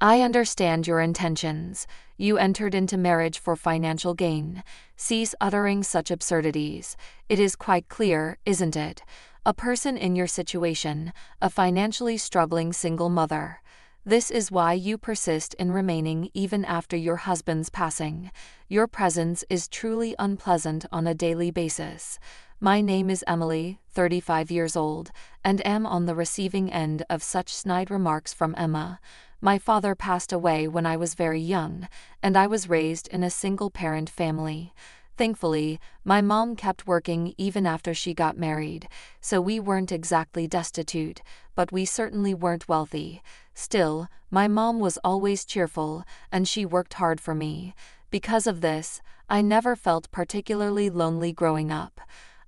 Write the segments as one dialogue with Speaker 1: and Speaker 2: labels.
Speaker 1: I understand your intentions. You entered into marriage for financial gain. Cease uttering such absurdities. It is quite clear, isn't it? A person in your situation, a financially struggling single mother. This is why you persist in remaining even after your husband's passing. Your presence is truly unpleasant on a daily basis. My name is Emily, 35 years old, and am on the receiving end of such snide remarks from Emma. My father passed away when I was very young, and I was raised in a single-parent family. Thankfully, my mom kept working even after she got married, so we weren't exactly destitute, but we certainly weren't wealthy. Still, my mom was always cheerful, and she worked hard for me. Because of this, I never felt particularly lonely growing up.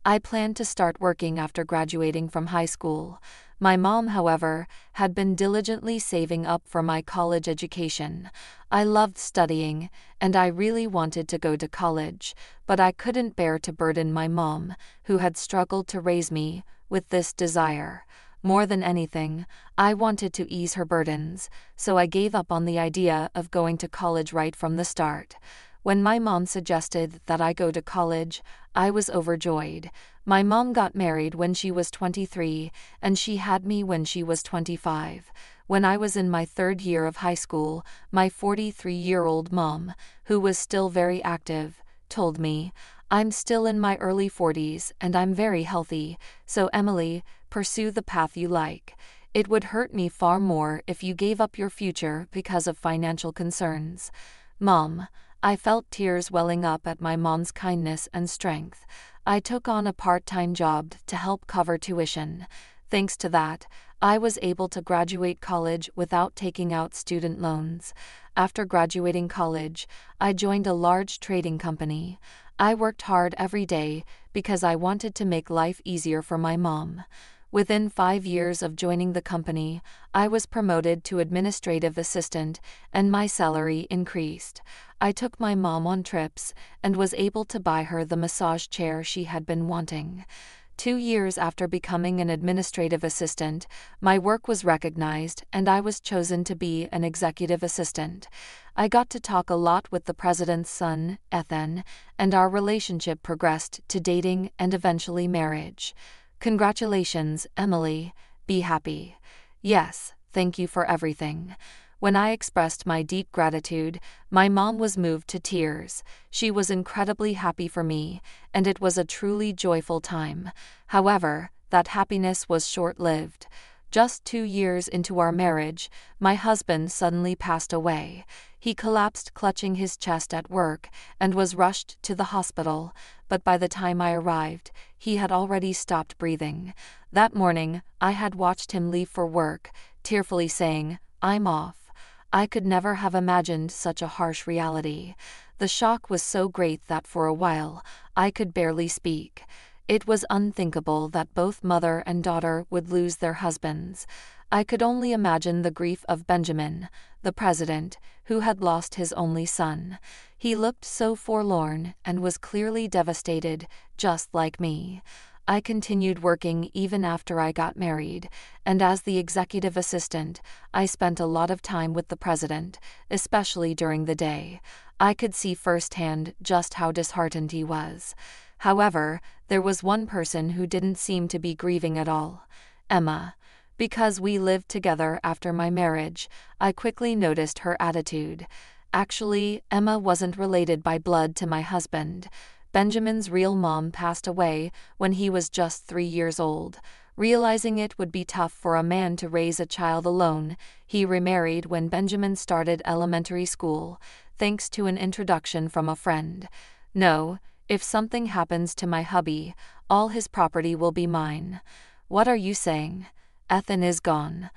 Speaker 1: I planned to start working after graduating from high school. My mom, however, had been diligently saving up for my college education. I loved studying, and I really wanted to go to college, but I couldn't bear to burden my mom, who had struggled to raise me, with this desire. More than anything, I wanted to ease her burdens, so I gave up on the idea of going to college right from the start. When my mom suggested that I go to college, I was overjoyed. My mom got married when she was 23, and she had me when she was 25. When I was in my third year of high school, my 43-year-old mom, who was still very active, told me, "I'm still in my early 40s and I'm very healthy, so Emily, pursue the path you like. It would hurt me far more if you gave up your future because of financial concerns." Mom, I felt tears welling up at my mom's kindness and strength. I took on a part-time job to help cover tuition. Thanks to that, I was able to graduate college without taking out student loans. After graduating college, I joined a large trading company. I worked hard every day because I wanted to make life easier for my mom. Within 5 years of joining the company, I was promoted to administrative assistant, and my salary increased. I took my mom on trips and was able to buy her the massage chair she had been wanting. 2 years after becoming an administrative assistant, my work was recognized and I was chosen to be an executive assistant. I got to talk a lot with the president's son, Ethan, and our relationship progressed to dating and eventually marriage. Congratulations, Emily. Be happy. Yes, thank you for everything. When I expressed my deep gratitude, my mom was moved to tears. She was incredibly happy for me, and it was a truly joyful time. However, that happiness was short-lived. Just 2 years into our marriage, my husband suddenly passed away. He collapsed clutching his chest at work and was rushed to the hospital, but by the time I arrived, he had already stopped breathing. That morning, I had watched him leave for work, tearfully saying, "I'm off." I could never have imagined such a harsh reality. The shock was so great that for a while, I could barely speak. It was unthinkable that both mother and daughter would lose their husbands. I could only imagine the grief of Benjamin, the president, who had lost his only son. He looked so forlorn and was clearly devastated, just like me. I continued working even after I got married, and as the executive assistant, I spent a lot of time with the president, especially during the day. I could see firsthand just how disheartened he was. However, there was one person who didn't seem to be grieving at all: Emma. Because we lived together after my marriage, I quickly noticed her attitude. Actually, Emma wasn't related by blood to my husband. Benjamin's real mom passed away when he was just 3 years old. Realizing it would be tough for a man to raise a child alone, he remarried when Benjamin started elementary school, thanks to an introduction from a friend. No, if something happens to my hubby, all his property will be mine. What are you saying? Ethan is gone.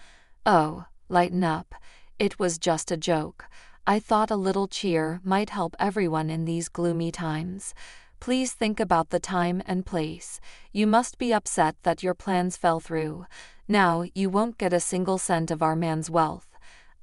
Speaker 1: Oh, lighten up. It was just a joke. I thought a little cheer might help everyone in these gloomy times. Please think about the time and place. You must be upset that your plans fell through. Now you won't get a single cent of our man's wealth.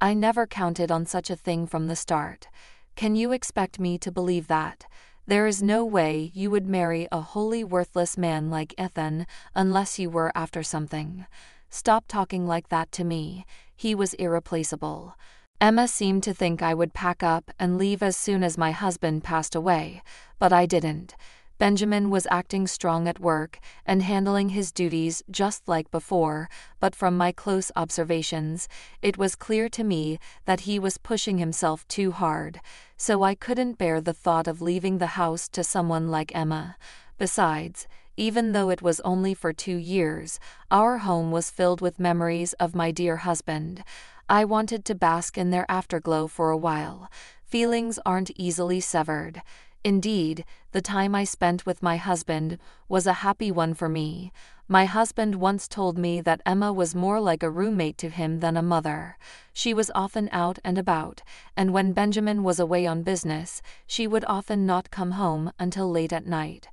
Speaker 1: I never counted on such a thing from the start. Can you expect me to believe that? There is no way you would marry a wholly worthless man like Ethan unless you were after something. Stop talking like that to me. He was irreplaceable. Emma seemed to think I would pack up and leave as soon as my husband passed away, but I didn't. Benjamin was acting strong at work and handling his duties just like before, but from my close observations, it was clear to me that he was pushing himself too hard, so I couldn't bear the thought of leaving the house to someone like Emma. Besides, even though it was only for 2 years, our home was filled with memories of my dear husband. I wanted to bask in their afterglow for a while. Feelings aren't easily severed. Indeed, the time I spent with my husband was a happy one for me. My husband once told me that Emma was more like a roommate to him than a mother. She was often out and about, and when Benjamin was away on business, she would often not come home until late at night.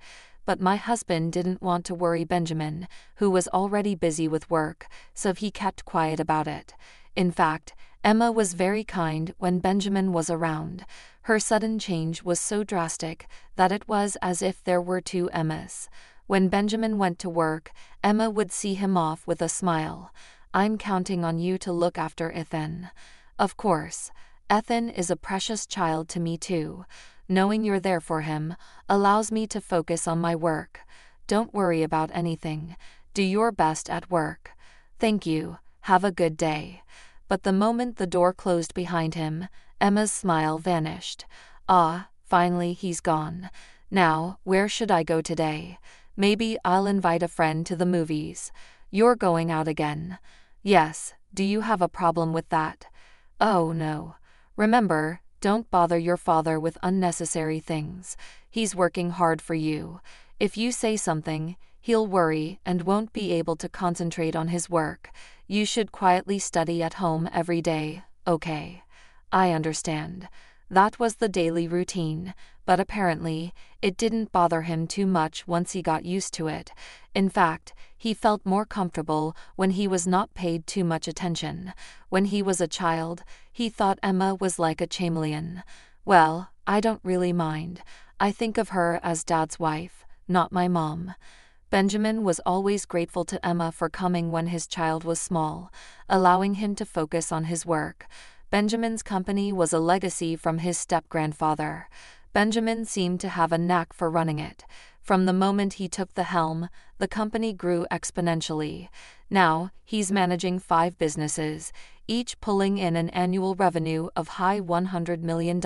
Speaker 1: But my husband didn't want to worry Benjamin, who was already busy with work, so he kept quiet about it. In fact, Emma was very kind when Benjamin was around. Her sudden change was so drastic that it was as if there were 2 Emmas. When Benjamin went to work, Emma would see him off with a smile. "I'm counting on you to look after Ethan." Of course, Ethan is a precious child to me too. Knowing you're there for him allows me to focus on my work. Don't worry about anything. Do your best at work. Thank you. Have a good day. But the moment the door closed behind him, Emma's smile vanished. Ah, finally he's gone. Now, where should I go today? Maybe I'll invite a friend to the movies. You're going out again? Yes, do you have a problem with that? Oh no. Remember, don't bother your father with unnecessary things. He's working hard for you. If you say something, he'll worry and won't be able to concentrate on his work. You should quietly study at home every day, okay? I understand. That was the daily routine, but apparently, it didn't bother him too much once he got used to it. In fact, he felt more comfortable when he was not paid too much attention. When he was a child, he thought Emma was like a chameleon. Well, I don't really mind. I think of her as Dad's wife, not my mom. Benjamin was always grateful to Emma for coming when his child was small, allowing him to focus on his work. Benjamin's company was a legacy from his step-grandfather. Benjamin seemed to have a knack for running it. From the moment he took the helm, the company grew exponentially. Now, he's managing 5 businesses, each pulling in an annual revenue of high $100 million.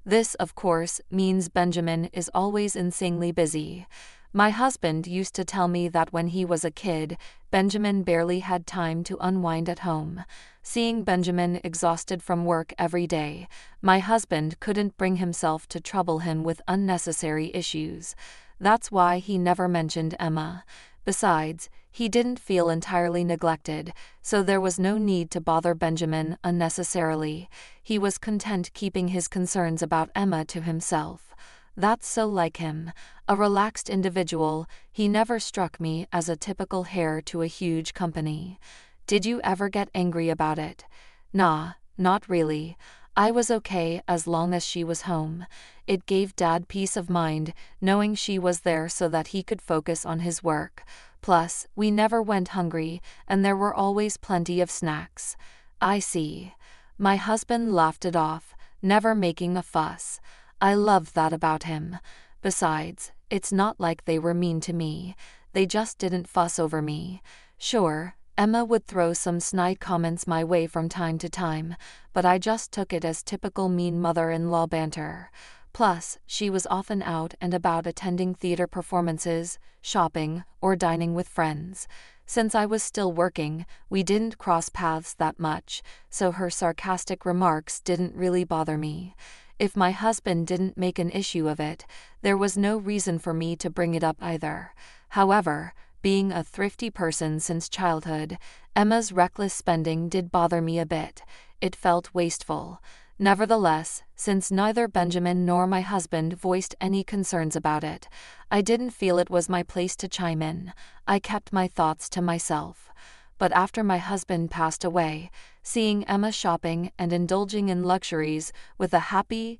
Speaker 1: This, of course, means Benjamin is always insanely busy. My husband used to tell me that when he was a kid, Benjamin barely had time to unwind at home. Seeing Benjamin exhausted from work every day, my husband couldn't bring himself to trouble him with unnecessary issues. That's why he never mentioned Emma. Besides, he didn't feel entirely neglected, so there was no need to bother Benjamin unnecessarily. He was content keeping his concerns about Emma to himself. That's so like him. A relaxed individual, he never struck me as a typical heir to a huge company. Did you ever get angry about it? Nah, not really. I was okay as long as she was home. It gave Dad peace of mind, knowing she was there so that he could focus on his work. Plus, we never went hungry, and there were always plenty of snacks. I see. My husband laughed it off, never making a fuss. I loved that about him. Besides, it's not like they were mean to me. They just didn't fuss over me. Sure, Emma would throw some snide comments my way from time to time, but I just took it as typical mean mother-in-law banter. Plus, she was often out and about attending theater performances, shopping, or dining with friends. Since I was still working, we didn't cross paths that much, so her sarcastic remarks didn't really bother me. If my husband didn't make an issue of it, there was no reason for me to bring it up either. However, being a thrifty person since childhood, Emma's reckless spending did bother me a bit. It felt wasteful. Nevertheless, since neither Benjamin nor my husband voiced any concerns about it, I didn't feel it was my place to chime in. I kept my thoughts to myself. But after my husband passed away, seeing Emma shopping and indulging in luxuries with a happy,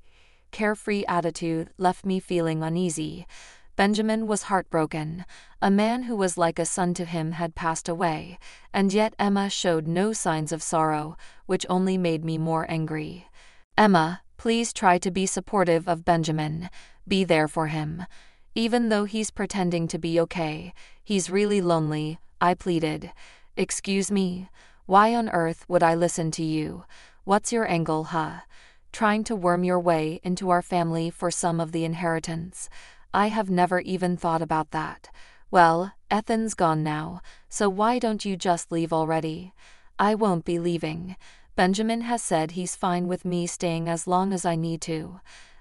Speaker 1: carefree attitude left me feeling uneasy. Benjamin was heartbroken. A man who was like a son to him had passed away, and yet Emma showed no signs of sorrow, which only made me more angry. Emma, please try to be supportive of Benjamin. Be there for him. Even though he's pretending to be okay, he's really lonely, I pleaded. Excuse me? Why on earth would I listen to you? What's your angle, huh? Trying to worm your way into our family for some of the inheritance. I have never even thought about that. Well, Ethan's gone now, so why don't you just leave already? I won't be leaving. Benjamin has said he's fine with me staying as long as I need to.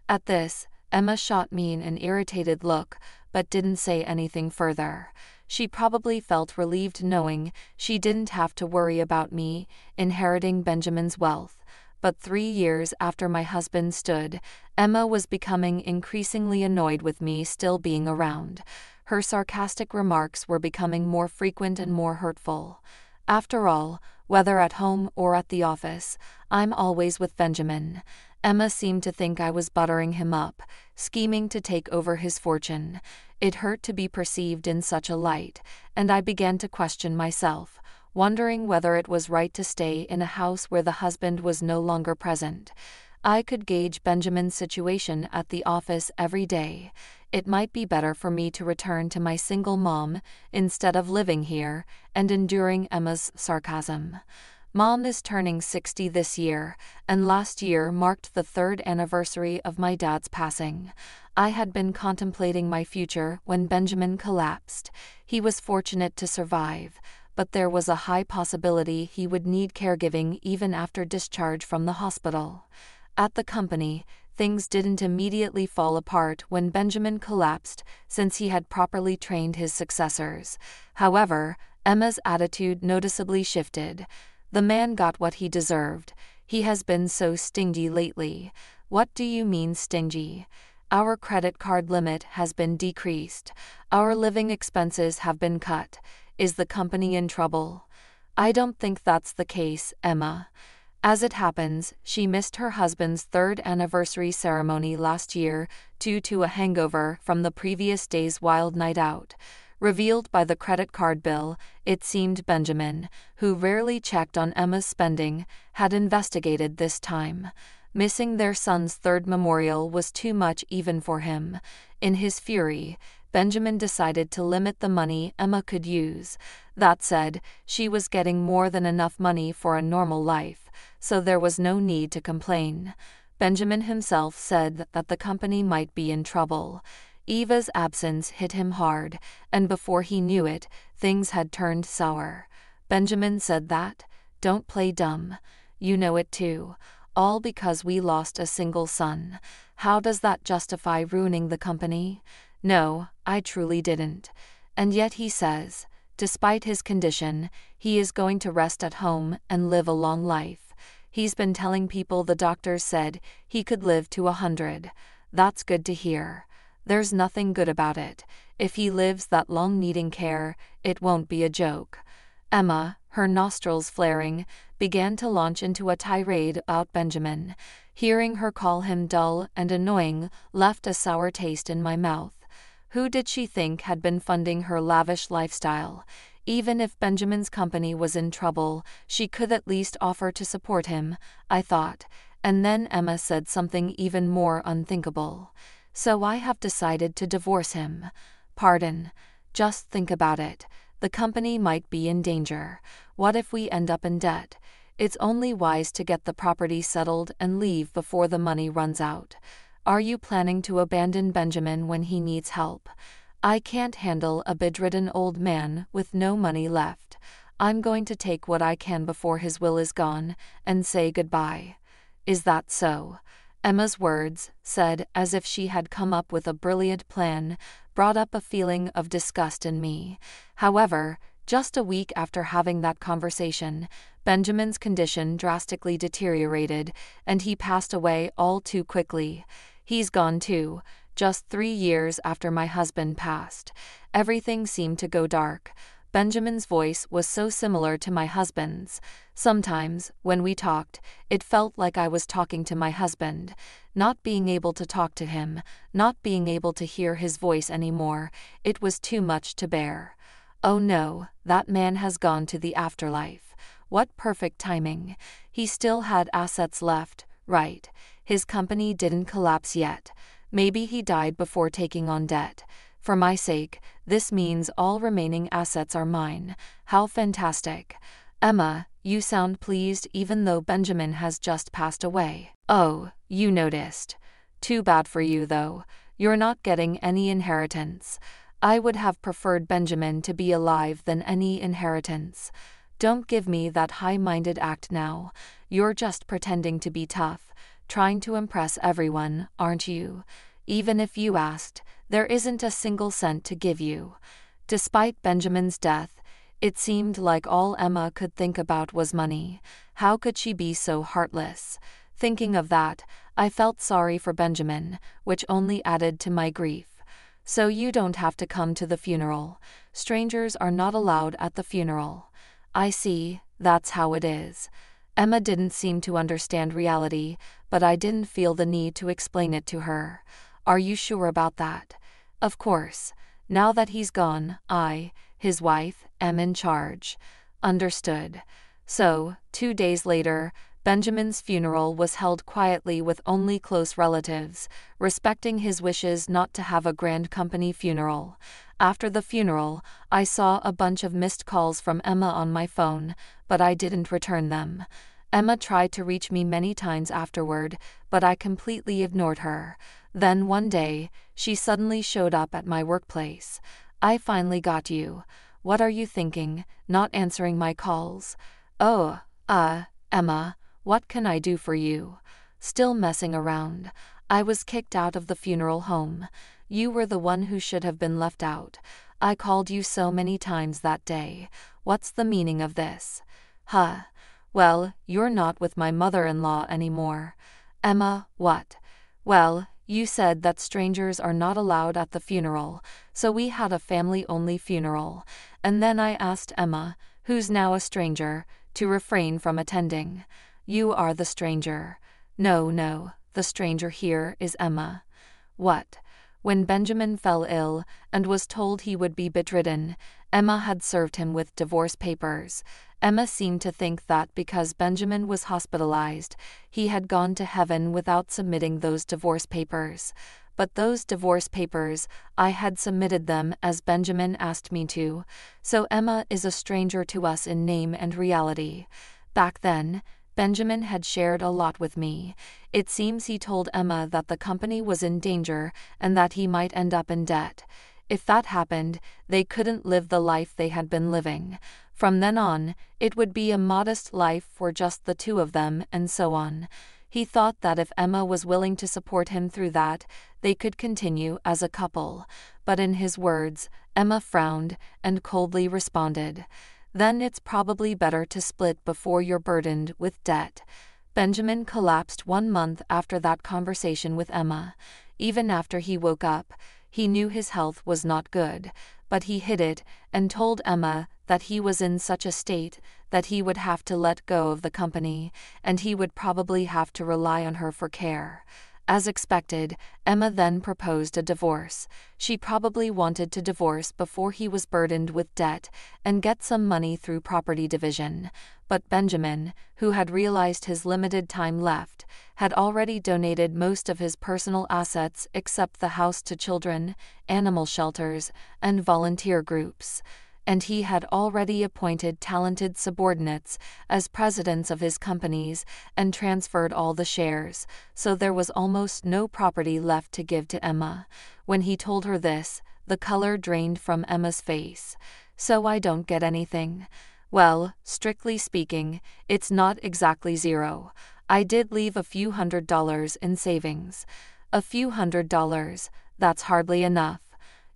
Speaker 1: At this, Emma shot me an irritated look, but didn't say anything further. She probably felt relieved knowing she didn't have to worry about me inheriting Benjamin's wealth. But 3 years after my husband stood, Emma was becoming increasingly annoyed with me still being around. Her sarcastic remarks were becoming more frequent and more hurtful. After all, whether at home or at the office, I'm always with Benjamin. Emma seemed to think I was buttering him up, scheming to take over his fortune. It hurt to be perceived in such a light, and I began to question myself, wondering whether it was right to stay in a house where the husband was no longer present. I could gauge Benjamin's situation at the office every day. It might be better for me to return to my single mom instead of living here and enduring Emma's sarcasm. Mom is turning 60 this year, and last year marked the 3rd anniversary of my dad's passing. I had been contemplating my future when Benjamin collapsed. He was fortunate to survive, but there was a high possibility he would need caregiving even after discharge from the hospital. At the company, things didn't immediately fall apart when Benjamin collapsed, since he had properly trained his successors. However, Emma's attitude noticeably shifted. The man got what he deserved. He has been so stingy lately. What do you mean stingy? Our credit card limit has been decreased. Our living expenses have been cut. Is the company in trouble? I don't think that's the case, Emma. As it happens, she missed her husband's 3rd anniversary ceremony last year due to a hangover from the previous day's wild night out. Revealed by the credit card bill, it seemed Benjamin, who rarely checked on Emma's spending, had investigated this time. Missing their son's 3rd memorial was too much even for him. In his fury, Benjamin decided to limit the money Emma could use. That said, she was getting more than enough money for a normal life, so there was no need to complain. Benjamin himself said that the company might be in trouble. Eva's absence hit him hard, and before he knew it, things had turned sour. Benjamin said that, "Don't play dumb. You know it too. All because we lost a single son. How does that justify ruining the company?" No, I truly didn't. And yet he says, despite his condition, he is going to rest at home and live a long life. He's been telling people the doctors said he could live to 100. That's good to hear. There's nothing good about it. If he lives that long needing care, it won't be a joke. Emma, her nostrils flaring, began to launch into a tirade about Benjamin. Hearing her call him dull and annoying left a sour taste in my mouth. Who did she think had been funding her lavish lifestyle? Even if Benjamin's company was in trouble, she could at least offer to support him, I thought. And then Emma said something even more unthinkable. So I have decided to divorce him. Pardon. Just think about it. The company might be in danger. What if we end up in debt? It's only wise to get the property settled and leave before the money runs out. Are you planning to abandon Benjamin when he needs help? I can't handle a bedridden old man with no money left. I'm going to take what I can before his will is gone and say goodbye. Is that so? Emma's words, said as if she had come up with a brilliant plan, brought up a feeling of disgust in me. However, just a week after having that conversation, Benjamin's condition drastically deteriorated, and he passed away all too quickly. He's gone too, just 3 years after my husband passed. Everything seemed to go dark. Benjamin's voice was so similar to my husband's. Sometimes, when we talked, it felt like I was talking to my husband. Not being able to talk to him, not being able to hear his voice anymore, it was too much to bear. Oh no, that man has gone to the afterlife. What perfect timing. He still had assets left, right? His company didn't collapse yet. Maybe he died before taking on debt. For my sake, this means all remaining assets are mine. How fantastic. Emma, you sound pleased even though Benjamin has just passed away. Oh, you noticed. Too bad for you though. You're not getting any inheritance. I would have preferred Benjamin to be alive than any inheritance. Don't give me that high-minded act now. You're just pretending to be tough, trying to impress everyone, aren't you? Even if you asked, there isn't a single cent to give you. Despite Benjamin's death, it seemed like all Emma could think about was money. How could she be so heartless? Thinking of that, I felt sorry for Benjamin, which only added to my grief. So you don't have to come to the funeral. Strangers are not allowed at the funeral. I see, that's how it is. Emma didn't seem to understand reality, but I didn't feel the need to explain it to her. Are you sure about that? Of course. Now that he's gone, I, his wife, am in charge. Understood. So, 2 days later, Benjamin's funeral was held quietly with only close relatives, respecting his wishes not to have a grand company funeral. After the funeral, I saw a bunch of missed calls from Emma on my phone, but I didn't return them. Emma tried to reach me many times afterward, but I completely ignored her. Then one day, she suddenly showed up at my workplace. I finally got you. What are you thinking, not answering my calls? Oh, Emma, what can I do for you? Still messing around. I was kicked out of the funeral home. You were the one who should have been left out. I called you so many times that day. What's the meaning of this? Well, you're not with my mother-in-law anymore. Emma, what? Well, you said that strangers are not allowed at the funeral, so we had a family-only funeral. And then I asked Emma, who's now a stranger, to refrain from attending. You are the stranger. No, the stranger here is Emma. What? When Benjamin fell ill and was told he would be bedridden, Emma had served him with divorce papers. Emma seemed to think that because Benjamin was hospitalized, he had gone to heaven without submitting those divorce papers. But those divorce papers, I had submitted them as Benjamin asked me to, so Emma is a stranger to us in name and reality. Back then, Benjamin had shared a lot with me. It seems he told Emma that the company was in danger and that he might end up in debt. If that happened, they couldn't live the life they had been living. From then on, it would be a modest life for just the two of them, and so on. He thought that if Emma was willing to support him through that, they could continue as a couple. But in his words, Emma frowned and coldly responded, "Then it's probably better to split before you're burdened with debt." Benjamin collapsed 1 month after that conversation with Emma. Even after he woke up, he knew his health was not good, but he hid it and told Emma that he was in such a state that he would have to let go of the company, and he would probably have to rely on her for care. As expected, Emma then proposed a divorce. She probably wanted to divorce before he was burdened with debt and get some money through property division. But Benjamin, who had realized his limited time left, had already donated most of his personal assets except the house to children, animal shelters, and volunteer groups. And he had already appointed talented subordinates as presidents of his companies and transferred all the shares, so there was almost no property left to give to Emma. When he told her this, the color drained from Emma's face. "So I don't get anything?" "Well, strictly speaking, it's not exactly zero. I did leave a few $100s in savings." A few $100s, that's hardly enough.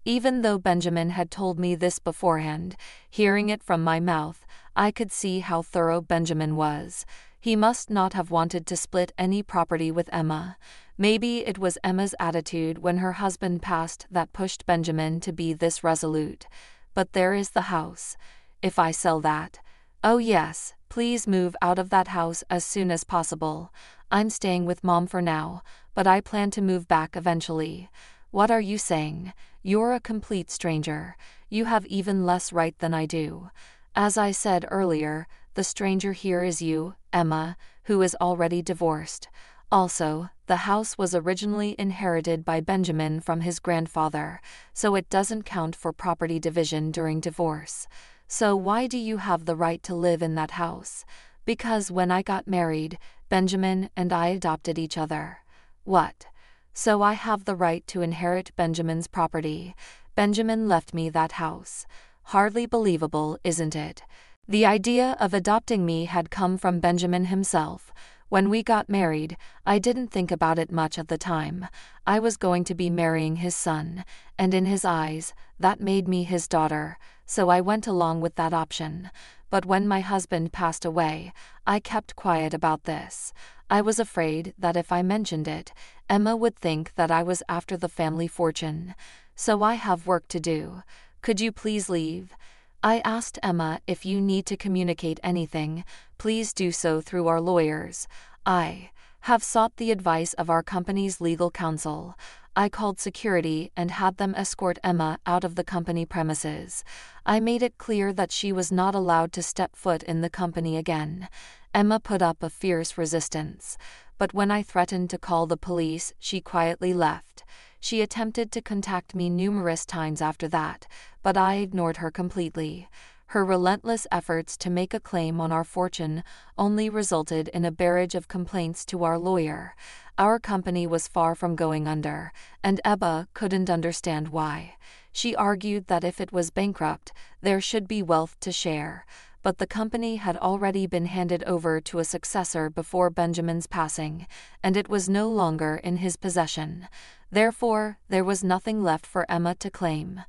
Speaker 1: Even though Benjamin had told me this beforehand, hearing it from my mouth, I could see how thorough Benjamin was. He must not have wanted to split any property with Emma. Maybe it was Emma's attitude when her husband passed that pushed Benjamin to be this resolute. but there is the house. If I sell that. Oh yes, please move out of that house as soon as possible. I'm staying with Mom for now, but I plan to move back eventually. What are you saying? You're a complete stranger. You have even less right than I do. As I said earlier, the stranger here is you, Emma, who is already divorced. Also, the house was originally inherited by Benjamin from his grandfather, so it doesn't count for property division during divorce. So why do you have the right to live in that house? Because when I got married, Benjamin and I adopted each other. What? So I have the right to inherit Benjamin's property. Benjamin left me that house. Hardly believable, isn't it? The idea of adopting me had come from Benjamin himself. When we got married, I didn't think about it much at the time. I was going to be marrying his son, and in his eyes, that made me his daughter, so I went along with that option. But when my husband passed away, I kept quiet about this. I was afraid that if I mentioned it, Emma would think that I was after the family fortune. So I have work to do. Could you please leave? I asked Emma, if you need to communicate anything, please do so through our lawyers. I have sought the advice of our company's legal counsel. I called security and had them escort Emma out of the company premises. I made it clear that she was not allowed to step foot in the company again. Emma put up a fierce resistance, but when I threatened to call the police, she quietly left. She attempted to contact me numerous times after that, but I ignored her completely. Her relentless efforts to make a claim on our fortune only resulted in a barrage of complaints to our lawyer. Our company was far from going under, and Emma couldn't understand why. She argued that if it was bankrupt, there should be wealth to share. But the company had already been handed over to a successor before Benjamin's passing, and it was no longer in his possession. Therefore, there was nothing left for Emma to claim.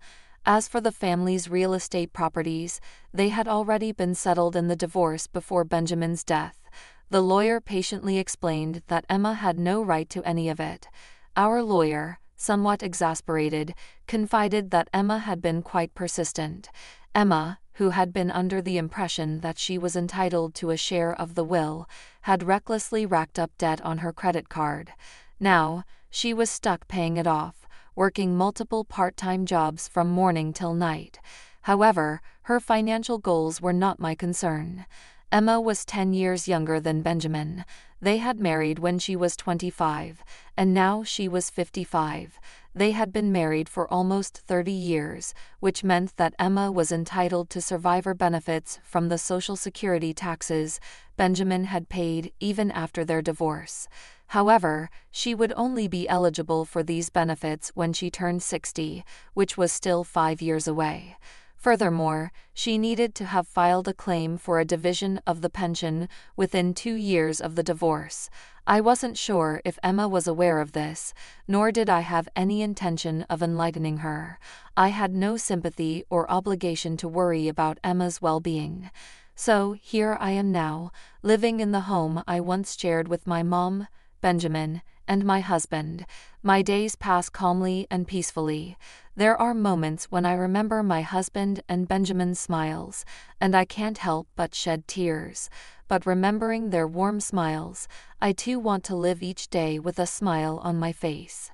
Speaker 1: As for the family's real estate properties, they had already been settled in the divorce before Benjamin's death. The lawyer patiently explained that Emma had no right to any of it. Our lawyer, somewhat exasperated, confided that Emma had been quite persistent. Emma, who had been under the impression that she was entitled to a share of the will, had recklessly racked up debt on her credit card. Now, she was stuck paying it off, working multiple part-time jobs from morning till night. However, her financial goals were not my concern. Emma was 10 years younger than Benjamin. They had married when she was 25, and now she was 55. They had been married for almost 30 years, which meant that Emma was entitled to survivor benefits from the Social Security taxes Benjamin had paid even after their divorce. However, she would only be eligible for these benefits when she turned 60, which was still 5 years away. Furthermore, she needed to have filed a claim for a division of the pension within 2 years of the divorce. I wasn't sure if Emma was aware of this, nor did I have any intention of enlightening her. I had no sympathy or obligation to worry about Emma's well-being. So, here I am now, living in the home I once shared with my mom, Benjamin, and my husband. My days pass calmly and peacefully. There are moments when I remember my husband and Benjamin's smiles, and I can't help but shed tears. But remembering their warm smiles, I too want to live each day with a smile on my face.